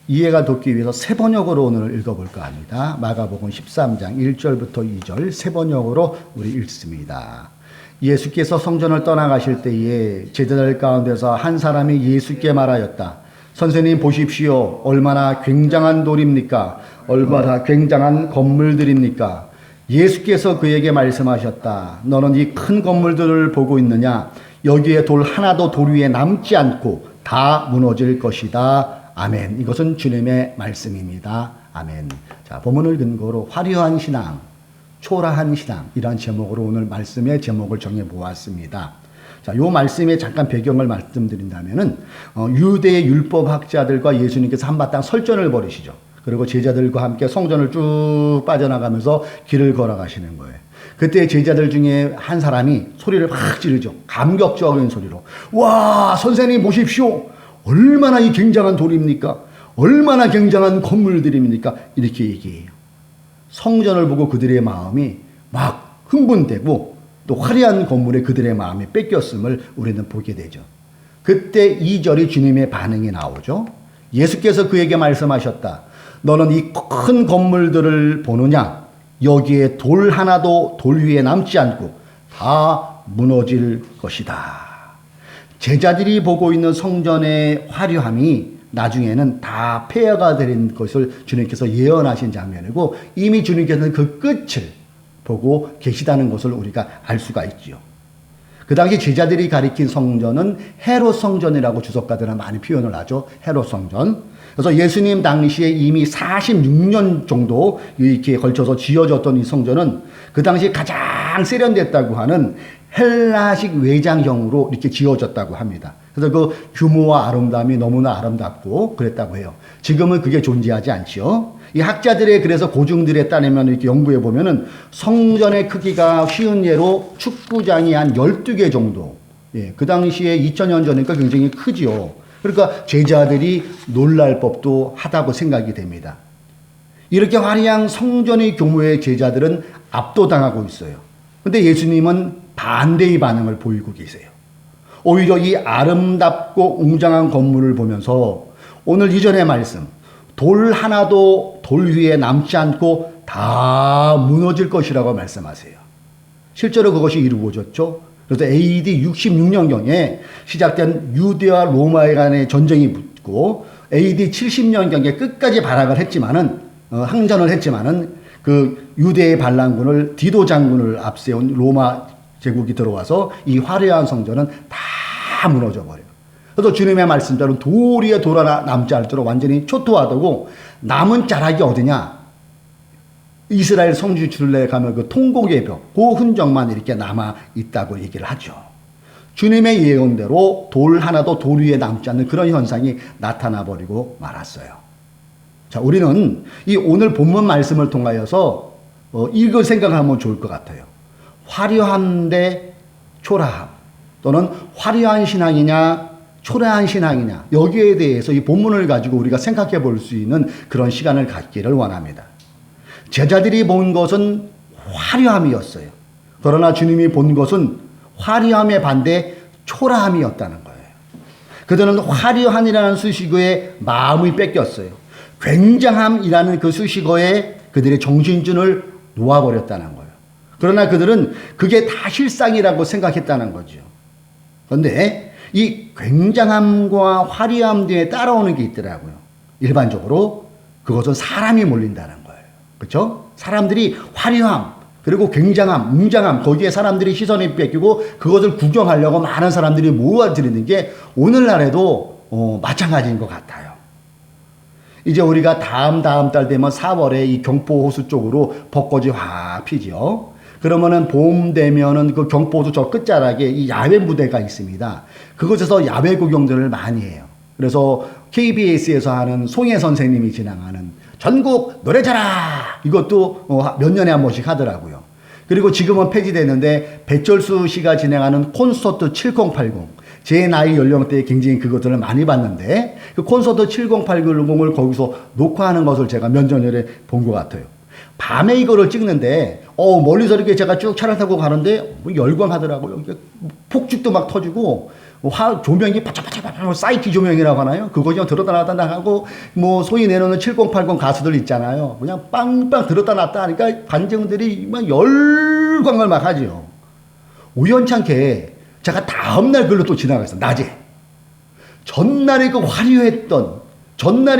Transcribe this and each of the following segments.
이해가 돕기 위해서 세 번역으로 오늘 읽어볼까 합니다. 마가복음 13장 1절부터 2절 세 번역으로 우리 읽습니다. 예수께서 성전을 떠나가실 때에 제자들 가운데서 한 사람이 예수께 말하였다. 선생님 보십시오. 얼마나 굉장한 돌입니까? 얼마나 굉장한 건물들입니까? 예수께서 그에게 말씀하셨다. 너는 이 큰 건물들을 보고 있느냐? 여기에 돌 하나도 돌 위에 남지 않고 다 무너질 것이다. 아멘. 이것은 주님의 말씀입니다. 아멘. 자, 본문을 근거로 화려한 신앙, 초라한 신앙, 이런 제목으로 오늘 말씀의 제목을 정해 보았습니다. 자, 요 말씀의 잠깐 배경을 말씀드린다면은, 유대의 율법학자들과 예수님께서 한바탕 설전을 벌이시죠. 그리고 제자들과 함께 성전을 쭉 빠져나가면서 길을 걸어가시는 거예요. 그때 제자들 중에 한 사람이 소리를 막 지르죠. 감격적인 소리로. 와, 선생님 보십시오. 얼마나 이 굉장한 돌입니까? 얼마나 굉장한 건물들입니까? 이렇게 얘기해요. 성전을 보고 그들의 마음이 막 흥분되고 또 화려한 건물에 그들의 마음이 뺏겼음을 우리는 보게 되죠. 그때 2절이 주님의 반응이 나오죠. 예수께서 그에게 말씀하셨다. 너는 이 큰 건물들을 보느냐? 여기에 돌 하나도 돌 위에 남지 않고 다 무너질 것이다. 제자들이 보고 있는 성전의 화려함이 나중에는 다 폐허가 되는 것을 주님께서 예언하신 장면이고 이미 주님께서는 그 끝을 보고 계시다는 것을 우리가 알 수가 있지요. 그 당시 제자들이 가리킨 성전은 헤롯 성전이라고 주석가들은 많이 표현을 하죠. 헤롯 성전. 그래서 예수님 당시에 이미 46년 정도 이렇게 걸쳐서 지어졌던 이 성전은 그 당시 가장 세련됐다고 하는 헬라식 외장형으로 이렇게 지어졌다고 합니다. 그래서 그 규모와 아름다움이 너무나 아름답고 그랬다고 해요. 지금은 그게 존재하지 않지요. 이 학자들의 그래서 고증들에 따르면 이렇게 연구해 보면은 성전의 크기가 쉬운 예로 축구장이 한 12개 정도. 예, 그 당시에 2000년 전이니까 굉장히 크지요. 그러니까 제자들이 놀랄 법도 하다고 생각이 됩니다. 이렇게 화려한 성전의 규모의 제자들은 압도당하고 있어요. 근데 예수님은 반대의 반응을 보이고 계세요. 오히려 이 아름답고 웅장한 건물을 보면서 오늘 이전의 말씀, 돌 하나도 돌 위에 남지 않고 다 무너질 것이라고 말씀하세요. 실제로 그것이 이루어졌죠. 그래서 AD 66년경에 시작된 유대와 로마 간의 전쟁이 붙고 AD 70년경에 끝까지 발악을 했지만은 항전을 했지만은 그 유대의 반란군을 디도 장군을 앞세운 로마 제국이 들어와서 이 화려한 성전은 다 무너져 버려요. 그래서 주님의 말씀대로 돌 위에 돌 하나 남지 않도록 완전히 초토화되고 남은 자락이 어디냐? 이스라엘 성지 줄레에 가면 그 통곡의 벽, 그 흔적만 이렇게 남아 있다고 얘기를 하죠. 주님의 예언대로 돌 하나도 돌 위에 남지 않는 그런 현상이 나타나 버리고 말았어요. 자, 우리는 이 오늘 본문 말씀을 통하여서 이걸 생각하면 좋을 것 같아요. 화려한데 초라함, 또는 화려한 신앙이냐 초라한 신앙이냐, 여기에 대해서 이 본문을 가지고 우리가 생각해 볼 수 있는 그런 시간을 갖기를 원합니다. 제자들이 본 것은 화려함이었어요. 그러나 주님이 본 것은 화려함의 반대 초라함이었다는 거예요. 그들은 화려함이라는 수식어에 마음이 뺏겼어요. 굉장함이라는 그 수식어에 그들의 정신줄을 놓아버렸다는 거예요. 그러나 그들은 그게 다 실상이라고 생각했다는 거죠. 그런데 이 굉장함과 화려함 뒤에 따라오는 게 있더라고요. 일반적으로 그것은 사람이 몰린다는 거예요. 그렇죠? 사람들이 화려함, 그리고 굉장함, 웅장함, 거기에 사람들이 시선이 뺏기고 그것을 구경하려고 많은 사람들이 모아들이는 게 오늘날에도 마찬가지인 것 같아요. 이제 우리가 다음 달 되면 4월에 이 경포호수 쪽으로 벚꽃이 확 피죠. 그러면은 봄 되면은 그 경포호수 저 끝자락에 이 야외 무대가 있습니다. 그곳에서 야외 구경들을 많이 해요. 그래서 KBS에서 하는 송혜 선생님이 진행하는 전국 노래자랑, 이것도 몇 년에 한 번씩 하더라고요. 그리고 지금은 폐지됐는데 배철수 씨가 진행하는 콘서트 7080, 제 나이 연령대에 굉장히 그것들을 많이 봤는데 그 콘서트 7080을 거기서 녹화하는 것을 제가 몇 년 전에 본 것 같아요. 밤에 이거를 찍는데 멀리서 이렇게 제가 쭉 차를 타고 가는데 열광하더라고요. 폭죽도 막 터지고 조명이 바짝바짝 사이트 조명이라고 하나요? 그거 그냥 들었다 놨다 나가고 뭐 소위 내놓는 7080 가수들 있잖아요. 그냥 빵빵 들었다 놨다 하니까 관중들이 막 열광을 막 하죠. 우연찮게 제가 다음날 글로 또 지나갔어요. 낮에. 전날에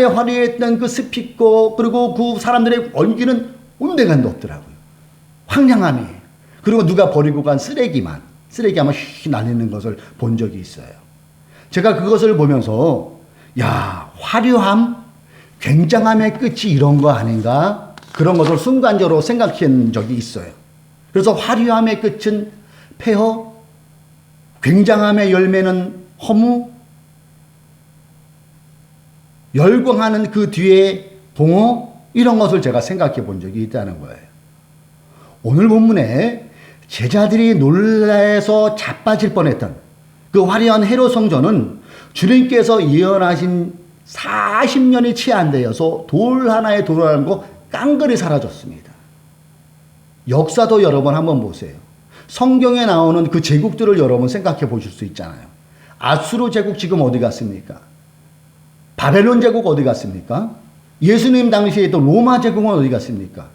화려했던 그 스피커 그리고 그 사람들의 얼기는 온데간도 없더라고요. 황량함이. 그리고 누가 버리고 간 쓰레기 아마 휘 날리는 것을 본 적이 있어요. 제가 그것을 보면서 야, 화려함, 굉장함의 끝이 이런 거 아닌가? 그런 것을 순간적으로 생각한 적이 있어요. 그래서 화려함의 끝은 폐허, 굉장함의 열매는 허무, 열광하는 그 뒤에 봉어, 이런 것을 제가 생각해 본 적이 있다는 거예요. 오늘 본문에 제자들이 놀라서 자빠질 뻔했던 그 화려한 헤롯 성전은 주님께서 예언하신 40년이 채 안 되어서 돌 하나에 돌아가고 깡그리 사라졌습니다. 역사도 여러분 한번 보세요. 성경에 나오는 그 제국들을 여러분 생각해 보실 수 있잖아요. 아수르 제국 지금 어디 갔습니까? 바벨론 제국 어디 갔습니까? 예수님 당시에 또 로마 제국은 어디 갔습니까?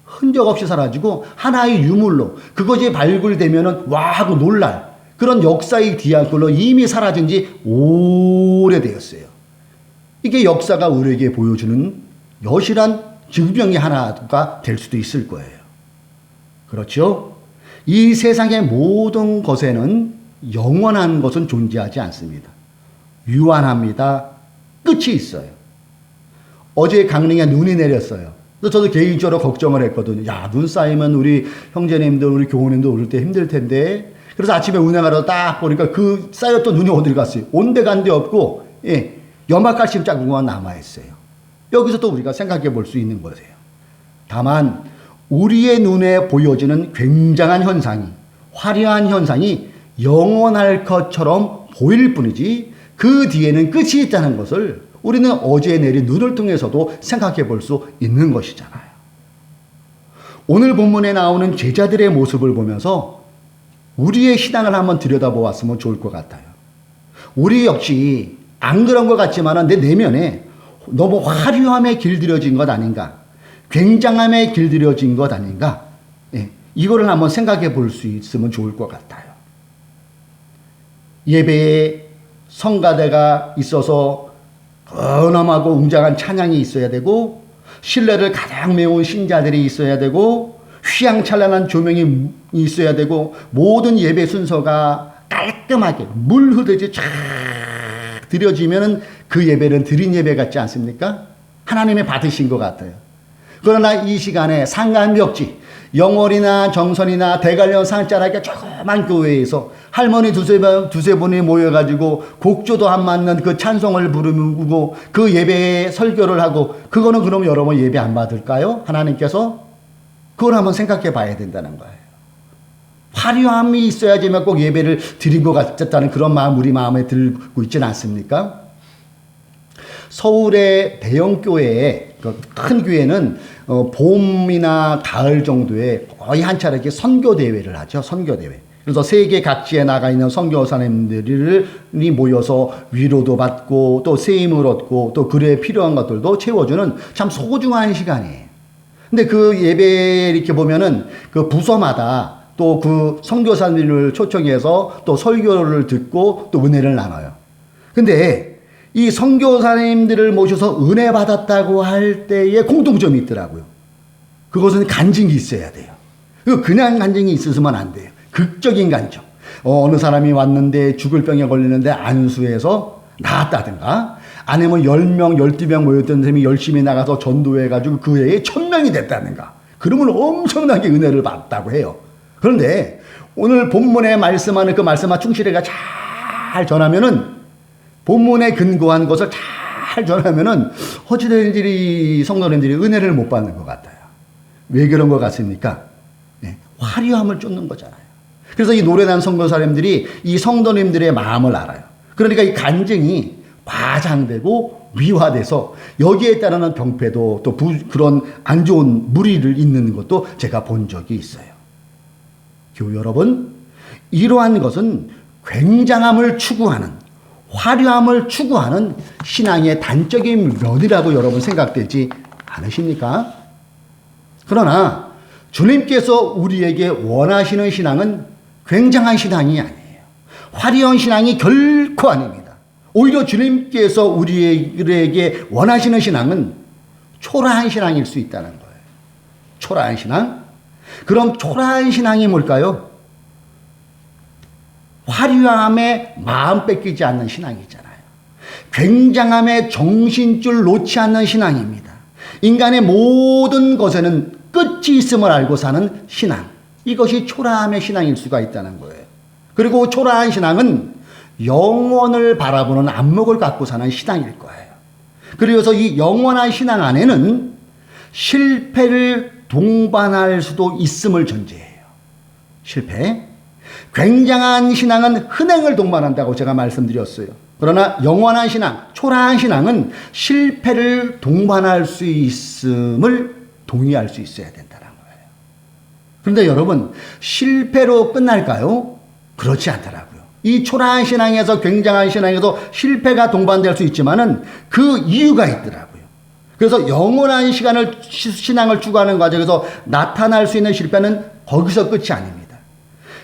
흔적 없이 사라지고 하나의 유물로 그것이 발굴되면은 와 하고 놀랄 그런 역사의 뒤안길로 이미 사라진 지 오래되었어요. 이게 역사가 우리에게 보여주는 여실한 증명이 하나가 될 수도 있을 거예요. 그렇죠? 이 세상의 모든 것에는 영원한 것은 존재하지 않습니다. 유한합니다. 끝이 있어요. 어제 강릉에 눈이 내렸어요. 그래서 저도 개인적으로 걱정을 했거든요. 야, 눈 쌓이면 우리 형제님들, 우리 교우님들 오를 때 힘들 텐데. 그래서 아침에 운행하러 딱 보니까 그 쌓였던 눈이 어디로 갔어요? 온데간데 없고, 예, 염화칼슘 자국만 남아있어요. 여기서 또 우리가 생각해 볼 수 있는 거예요. 다만, 우리의 눈에 보여지는 굉장한 현상이, 화려한 현상이 영원할 것처럼 보일 뿐이지, 그 뒤에는 끝이 있다는 것을 우리는 어제 내린 눈을 통해서도 생각해 볼 수 있는 것이잖아요. 오늘 본문에 나오는 제자들의 모습을 보면서 우리의 신앙을 한번 들여다보았으면 좋을 것 같아요. 우리 역시 안 그런 것 같지만 내 내면에 너무 화려함에 길들여진 것 아닌가, 굉장함에 길들여진 것 아닌가, 예, 이거를 한번 생각해 볼 수 있으면 좋을 것 같아요. 예배에 성가대가 있어서 근엄하고 웅장한 찬양이 있어야 되고, 신뢰를 가장 메운 신자들이 있어야 되고, 휘황찬란한 조명이 있어야 되고, 모든 예배 순서가 깔끔하게 물 흐르듯이 쫙 드려지면 그 예배는 드린 예배 같지 않습니까? 하나님이 받으신 것 같아요. 그러나 이 시간에 상간벽지, 영월이나 정선이나 대관령 산자락의 조그만 교회에서 할머니 두세 분이 모여가지고 곡조도 안 맞는 그 찬송을 부르고 그 예배에 설교를 하고, 그거는 그럼 여러분 예배 안 받을까요? 하나님께서? 그걸 한번 생각해 봐야 된다는 거예요. 화려함이 있어야지만 꼭 예배를 드린 것 같다는 그런 마음 우리 마음에 들고 있지는 않습니까? 서울의 대형 교회에, 큰 교회는 봄이나 가을 정도에 거의 한 차례 이렇게 선교대회를 하죠. 선교대회. 그래서 세계 각지에 나가 있는 선교사님들이 모여서 위로도 받고 또 세임을 얻고 또 글에 필요한 것들도 채워주는 참 소중한 시간이에요. 근데 그 예배 이렇게 보면은 그 부서마다 또 그 선교사님을 초청해서 또 설교를 듣고 또 은혜를 나눠요. 근데 이 선교사님들을 모셔서 은혜 받았다고 할 때에 공통점이 있더라고요. 그것은 간증이 있어야 돼요. 그냥 간증이 있으면 안 돼요. 극적인 간증. 어느 사람이 왔는데 죽을 병에 걸리는데 안수해서 나았다든가, 아니면 10명, 12명 모였던 사람이 열심히 나가서 전도해가지고 그 해에 1000명이 됐다든가. 그러면 엄청나게 은혜를 받았다고 해요. 그런데 오늘 본문에 말씀하는 그 말씀만 충실히가 잘 전하면은, 본문에 근거한 것을 잘 전하면은 어찌된지 성도님들이 은혜를 못 받는 것 같아요. 왜 그런 것 같습니까? 네, 화려함을 쫓는 거잖아요. 그래서 이 노래난 선교사님들이 이 성도님들의 마음을 알아요. 그러니까 이 간증이 과장되고 미화돼서 여기에 따르는 병폐도 또 그런 안 좋은 무리를 잇는 것도 제가 본 적이 있어요. 교우 여러분, 이러한 것은 굉장함을 추구하는, 화려함을 추구하는 신앙의 단적인 면이라고 여러분 생각되지 않으십니까? 그러나 주님께서 우리에게 원하시는 신앙은 굉장한 신앙이 아니에요. 화려한 신앙이 결코 아닙니다. 오히려 주님께서 우리에게 원하시는 신앙은 초라한 신앙일 수 있다는 거예요. 초라한 신앙? 그럼 초라한 신앙이 뭘까요? 화려함에 마음 뺏기지 않는 신앙이잖아요. 굉장함에 정신줄 놓지 않는 신앙입니다. 인간의 모든 것에는 끝이 있음을 알고 사는 신앙. 이것이 초라함의 신앙일 수가 있다는 거예요. 그리고 초라한 신앙은 영원을 바라보는 안목을 갖고 사는 신앙일 거예요. 그래서 이 영원한 신앙 안에는 실패를 동반할 수도 있음을 전제해요. 실패. 굉장한 신앙은 흔행을 동반한다고 제가 말씀드렸어요. 그러나 영원한 신앙, 초라한 신앙은 실패를 동반할 수 있음을 동의할 수 있어야 된다는 거예요. 그런데 여러분, 실패로 끝날까요? 그렇지 않더라고요. 이 초라한 신앙에서 굉장한 신앙에서 실패가 동반될 수 있지만은 그 이유가 있더라고요. 그래서 영원한 신앙을 추구하는 과정에서 나타날 수 있는 실패는 거기서 끝이 아닙니다.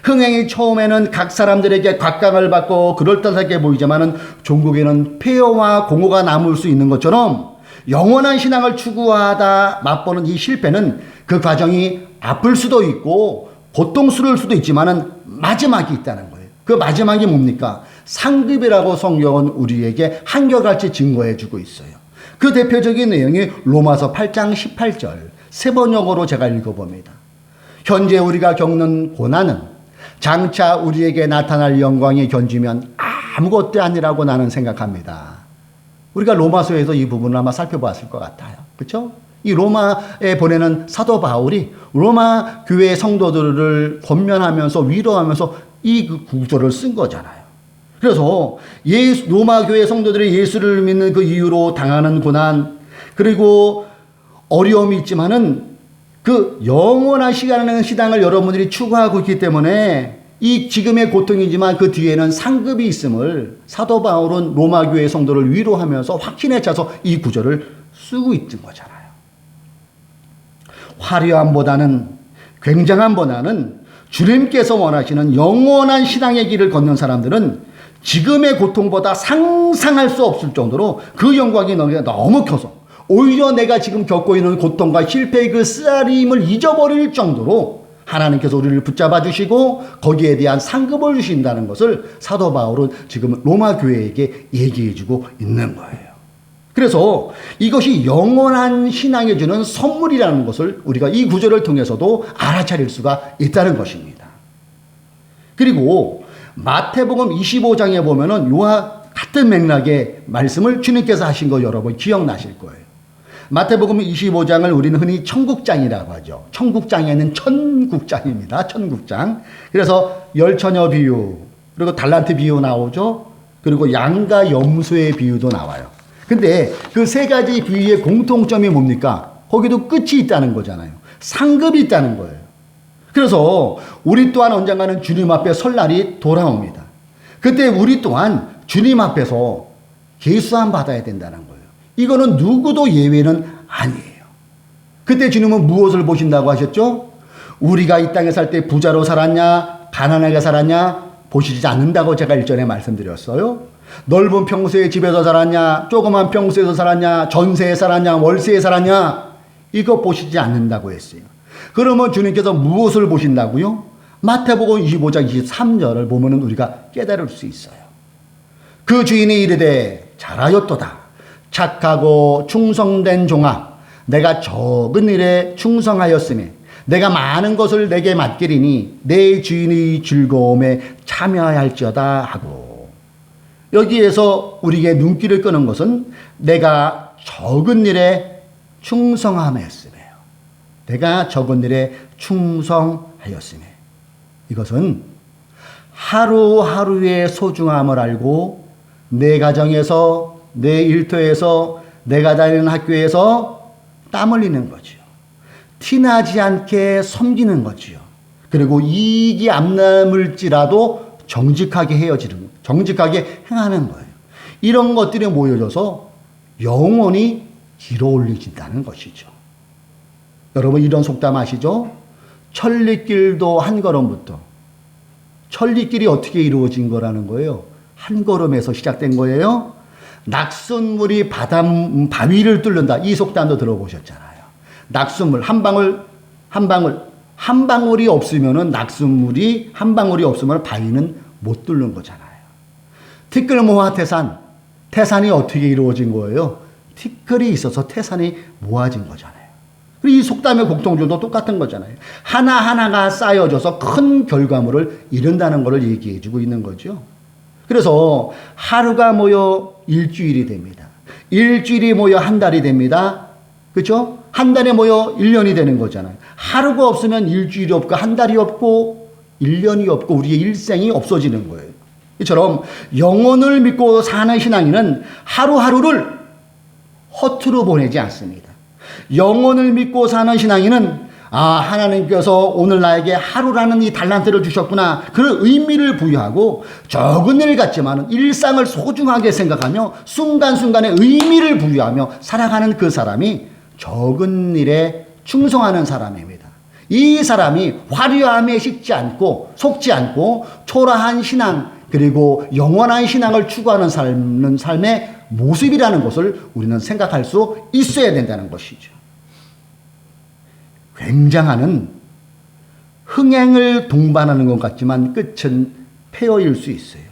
흥행이 처음에는 각 사람들에게 각광을 받고 그럴듯하게 보이지만은 종국에는 폐허와 공허가 남을 수 있는 것처럼 영원한 신앙을 추구하다 맛보는 이 실패는 그 과정이 아플 수도 있고 고통스러울 수도 있지만은 마지막이 있다는 거예요. 그 마지막이 뭡니까? 상급이라고 성경은 우리에게 한결같이 증거해 주고 있어요. 그 대표적인 내용이 로마서 8장 18절 세 번역으로 제가 읽어봅니다. 현재 우리가 겪는 고난은 장차 우리에게 나타날 영광이 견지면 아무것도 아니라고 나는 생각합니다. 우리가 로마서에서 이 부분을 아마 살펴봤을 것 같아요. 그렇죠? 이 로마에 보내는 사도 바울이 로마 교회 성도들을 권면하면서 위로하면서 이 구절을 쓴 거잖아요. 그래서 로마 교회 성도들이 예수를 믿는 그 이유로 당하는 고난, 그리고 어려움이 있지만은 그 영원한 신앙을 여러분들이 추구하고 있기 때문에 이 지금의 고통이지만 그 뒤에는 상급이 있음을 사도 바울은 로마 교회 성도를 위로하면서 확신에 차서 이 구절을 쓰고 있는 거잖아요. 화려함보다는, 굉장함보다는 주님께서 원하시는 영원한 신앙의 길을 걷는 사람들은 지금의 고통보다 상상할 수 없을 정도로 그 영광이 너무 커서 오히려 내가 지금 겪고 있는 고통과 실패의 그 쓰라림을 잊어버릴 정도로 하나님께서 우리를 붙잡아 주시고 거기에 대한 상급을 주신다는 것을 사도 바울은 지금 로마 교회에게 얘기해 주고 있는 거예요. 그래서 이것이 영원한 신앙에 주는 선물이라는 것을 우리가 이 구절을 통해서도 알아차릴 수가 있다는 것입니다. 그리고 마태복음 25장에 보면은 이와 같은 맥락의 말씀을 주님께서 하신 거 여러분 기억나실 거예요. 마태복음 25장을 우리는 흔히 천국장이라고 하죠. 천국장에는 천국장입니다. 천국장. 그래서 열처녀 비유, 그리고 달란트 비유 나오죠. 그리고 양과 염소의 비유도 나와요. 근데 그 세 가지 비유의 공통점이 뭡니까? 거기도 끝이 있다는 거잖아요. 상급이 있다는 거예요. 그래서 우리 또한 언젠가는 주님 앞에 설 날이 돌아옵니다. 그때 우리 또한 주님 앞에서 계수함 받아야 된다는 거예요. 이거는 누구도 예외는 아니에요. 그때 주님은 무엇을 보신다고 하셨죠? 우리가 이 땅에 살 때 부자로 살았냐, 가난하게 살았냐 보시지 않는다고 제가 일전에 말씀드렸어요. 넓은 평수의 집에서 살았냐, 조그만 평수에서 살았냐, 전세에 살았냐, 월세에 살았냐, 이거 보시지 않는다고 했어요. 그러면 주님께서 무엇을 보신다고요? 마태복음 25장 23절을 보면 우리가 깨달을 수 있어요. 그 주인이 이르되 잘하였도다. 착하고 충성된 종아, 내가 적은 일에 충성하였으니 내가 많은 것을 내게 맡기리니 내 주인의 즐거움에 참여할지어다 하고, 여기에서 우리에게 눈길을 끄는 것은 내가 적은 일에 충성함이었음이에요. 내가 적은 일에 충성하였음이, 이것은 하루하루의 소중함을 알고 내 가정에서, 내 일터에서, 내가 다니는 학교에서 땀 흘리는 거지요. 티나지 않게 섬기는 거지요. 그리고 이익이 안 남을지라도 정직하게 정직하게 행하는 거예요. 이런 것들이 모여져서 영원히 길어올려진다는 것이죠. 여러분 이런 속담 아시죠? 천리길도 한 걸음부터. 천리길이 어떻게 이루어진 거라는 거예요? 한 걸음에서 시작된 거예요. 낙숫물이 바위를 뚫는다. 이 속담도 들어보셨잖아요. 낙숫물 한 방울이 없으면은 낙숫물이 한 방울이 없으면 바위는 못 뚫는 거잖아요. 티끌모아 태산이 어떻게 이루어진 거예요? 티끌이 있어서 태산이 모아진 거잖아요. 그리고 이 속담의 공통점도 똑같은 거잖아요. 하나하나가 쌓여져서 큰 결과물을 이룬다는 것을 얘기해 주고 있는 거죠. 그래서 하루가 모여 일주일이 됩니다. 일주일이 모여 한 달이 됩니다. 그렇죠? 한 달에 모여 1년이 되는 거잖아요. 하루가 없으면 일주일이 없고 한 달이 없고 1년이 없고 우리의 일생이 없어지는 거예요. 이처럼 영혼을 믿고 사는 신앙인은 하루하루를 허투루 보내지 않습니다. 영혼을 믿고 사는 신앙인은 하나님께서 오늘 나에게 하루라는 이 달란트를 주셨구나. 그런 의미를 부여하고 적은 일 같지만 일상을 소중하게 생각하며 순간순간에 의미를 부여하며 살아가는 그 사람이 적은 일에 충성하는 사람입니다. 이 사람이 화려함에 속지 않고 초라한 신앙 그리고 영원한 신앙을 추구하는 삶의 모습이라는 것을 우리는 생각할 수 있어야 된다는 것이죠. 굉장한 흥행을 동반하는 것 같지만 끝은 폐허일 수 있어요.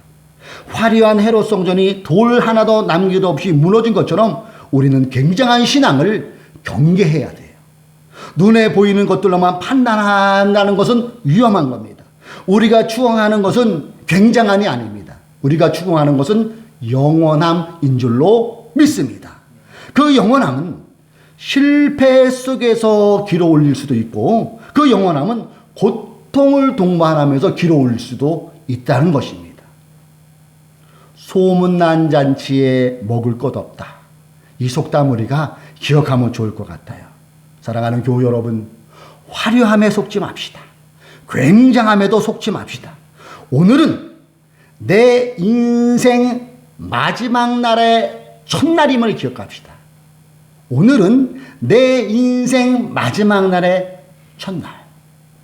화려한 헤롯 성전이 돌 하나도 남기도 없이 무너진 것처럼 우리는 굉장한 신앙을 경계해야 돼요. 눈에 보이는 것들로만 판단한다는 것은 위험한 겁니다. 우리가 추구하는 것은 굉장함이 아닙니다. 우리가 추구하는 것은 영원함인 줄로 믿습니다. 그 영원함은 실패 속에서 길어올릴 수도 있고 그 영원함은 고통을 동반하면서 길어올릴 수도 있다는 것입니다. 소문난 잔치에 먹을 것 없다. 이 속담 우리가 기억하면 좋을 것 같아요. 사랑하는 교우 여러분, 화려함에 속지 맙시다. 굉장함에도 속지 맙시다. 오늘은 내 인생 마지막 날의 첫날임을 기억합시다. 오늘은 내 인생 마지막 날의 첫날.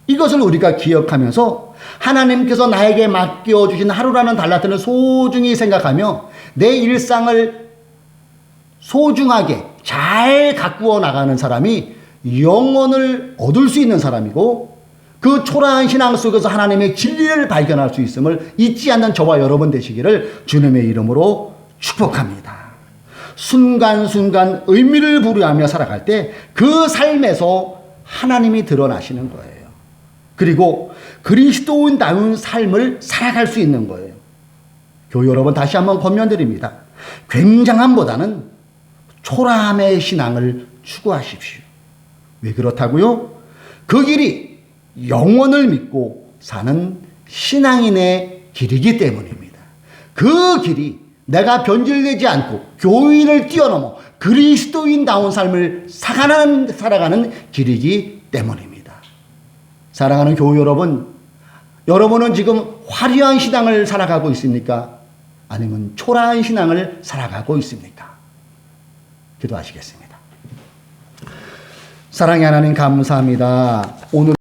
이것을 우리가 기억하면서 하나님께서 나에게 맡겨주신 하루라는 달란트를 소중히 생각하며 내 일상을 소중하게 잘 가꾸어 나가는 사람이 영혼을 얻을 수 있는 사람이고 그 초라한 신앙 속에서 하나님의 진리를 발견할 수 있음을 잊지 않는 저와 여러분 되시기를 주님의 이름으로 축복합니다. 순간순간 의미를 부여하며 살아갈 때 그 삶에서 하나님이 드러나시는 거예요. 그리고 그리스도인다운 삶을 살아갈 수 있는 거예요. 교회 여러분 다시 한번 권면드립니다. 굉장함보다는 초라함의 신앙을 추구하십시오. 왜 그렇다고요? 그 길이 영원을 믿고 사는 신앙인의 길이기 때문입니다. 그 길이 내가 변질되지 않고 교인을 뛰어넘어 그리스도인다운 삶을 살아가는 길이기 때문입니다. 사랑하는 교우 여러분, 여러분은 지금 화려한 신앙을 살아가고 있습니까? 아니면 초라한 신앙을 살아가고 있습니까? 기도하시겠습니다. 사랑의 하나님 감사합니다. 오늘